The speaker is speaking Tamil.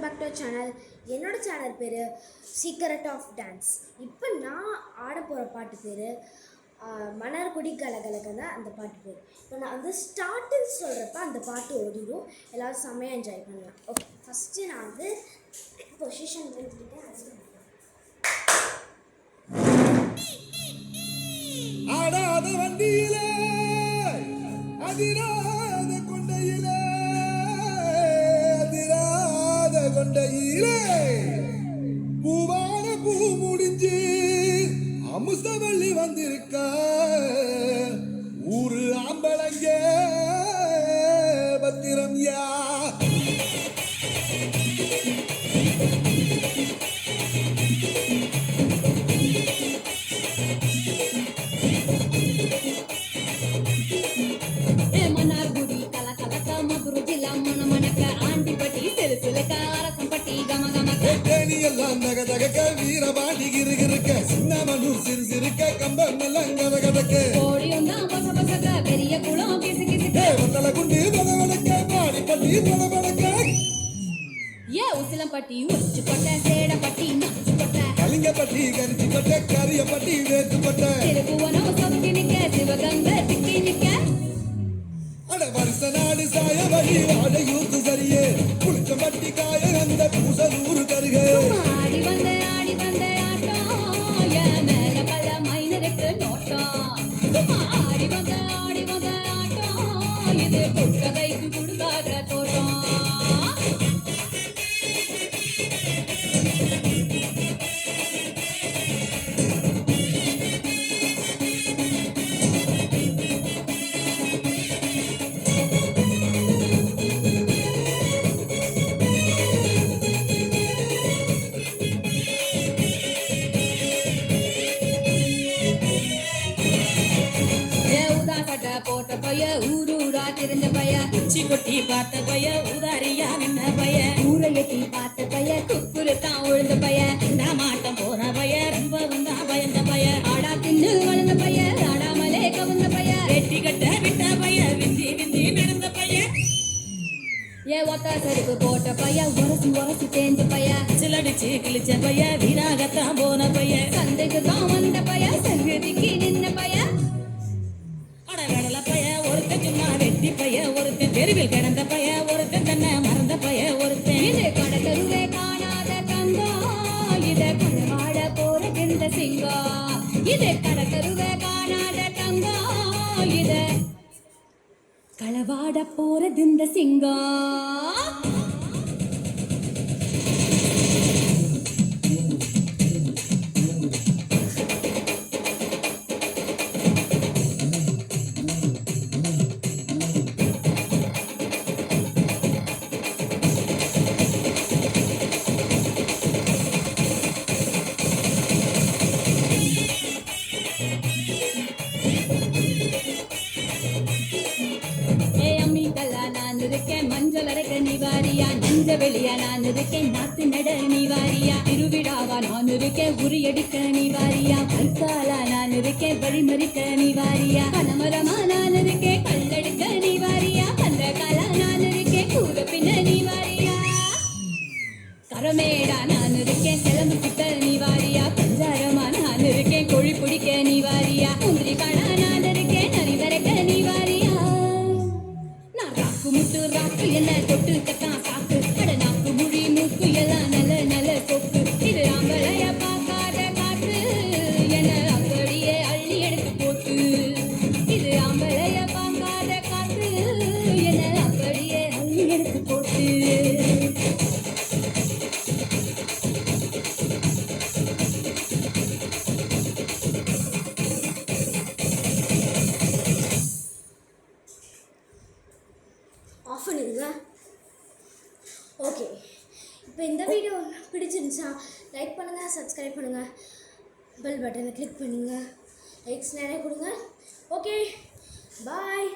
Back to channel. என்னோட சேனல் பேர் சீக்ரெட் ஆஃப் டான்ஸ். இப்போ நான் ஆட போகிற பாட்டு பேர் மணர்குடி கலகலகன்னு அந்த பாட்டு பேர். இப்போ நான் வந்து ஸ்டார்டிங் சொல்கிறப்ப அந்த பாட்டு ஓடிடும், எல்லோரும் செம்மையாக என்ஜாய் பண்ணலாம். ஓகே, ஃபஸ்ட்டு நான் வந்து பொசிஷன் வந்துக்கிட்டேன். ஆடாத வண்டியிலே அதிராத கொண்டையிலே அதிராத கொண்டையிலே பூவான பூ முடிஞ்சு அமுசவள்ளி வந்திருக்கா ஊரு ஆம்பளங்க பத்திரம் யா எல்லாம் தகதக வீரபாடி கிருகிருக்க சின்னமனூர் சிறு சிறுக்க கம்பம் எல்லாம் கதகதக்க பெரிய குளம் வத்தல குண்டு பதவடக்க பாடி பட்டி படபடக்க உசிலம்பட்டி உச்சி கொட்ட சேடப்பட்டி நச்சு கொட்ட கலிங்கப்பட்டி கரிச்சி கொட்ட கரியப்பட்டி வேத்து கொட்ட திருப்புவனம் சவுக்கி நிக்க சிவகங்கை திக்கி நிக்க அட வருஷ நாடு சாய வழி வாட யூத்து சரியே புளிச்சம்பட்டி காய அந்த பூசலூரு கருகே ஆடி வந்த ஆட்டம் என் மேல பல மைனருக்கு நோட்டம் ஆடி வந்த ஆட்டம் இது புத்தகைக்கு கொடுக்காத தோட்டம் போட்ட பைய ஊரூரா தெரிஞ்ச பைய உச்சி கொட்டி பார்த்த பைய உதாரியா நின்ன பைய ஊரை எட்டி பார்த்த பைய குக்குரு தான் உழுந்த பைய மாட்டம் போன பைய ரொம்ப வந்தா பயந்த பைய ஆடா தின்னு வளர்ந்த பைய ஆடாமலே கவுந்த பைய வெட்டி கட்ட விட்ட பைய விந்தி விந்தி நடந்த பைய ஒத்த செருப்பு போட்ட பைய உரசி தேஞ்ச பைய சிலடிச்சு கிழிச்ச பைய வீராகத்தான் போன பைய சந்தைக்கு தான் வந்த பைய சங்கதிக்கு நின்ன பைய வெட்டி பைய ஒருத்தன் தெருவில் கிடந்த பைய ஒருத்தன் தன்னை மறந்த பைய ஒருத்தன் இது கடற்கருவே காணாத தங்கம் இதை கணவாட போறதிந்த சிங்கம் இது கடற்கருவே காணாத தங்கம் இதை களவாட போறதிந்த சிங்கம் மஞ்சள் அரைக்க நிவாரியா நஞ்ச வெளியா நான் இருக்கேன் நாத்து நட நிவாரியா திருவிழாவா நான் இருக்கேன் உரியடிக்க நிவாரியா கைத்தாலா நான் இருக்கேன் வழிமறிக்க நிவாரியா கனமரமா நான் இருக்கேன் கல்லெடுக்க நிவாரியா கந்தகாலா நான் இருக்கேன் கூற பின்ன நிவாரியா கரமேடா நான் இருக்கேன் கிளம்பு சுத்த நிவாரியா பஞ்சாரமா நான் இருக்கேன் கொழி பிடிக்க நிவாரியா குந்திரி காணா நான் இருக்கேன் நரிவரைக்க நிவாரியா முட்டு ராக்கு எல்லாம் தொட்டு கத்தான் சாக்கு அட நாக்கு முழி மூக்கு எல்லாம் நல்ல சொக்கு இது ஆம்பளைய பார்க்காத காற்று என அப்படியே அள்ளி எடுத்து போட்டு இது ஆம்பளைய பார்க்காத காற்று என அப்படியே அள்ளி எடுத்து போட்டு ஆஃப் பண்ணிடுங்க. ஓகே, இப்போ இந்த வீடியோ பிடிச்சிருந்துச்சா லைக் பண்ணுங்கள், சப்ஸ்கிரைப் பண்ணுங்கள், பெல் பட்டனை கிளிக் பண்ணுங்கள், லைக்ஸ் நிறைய கொடுங்க. ஓகே, பாய்.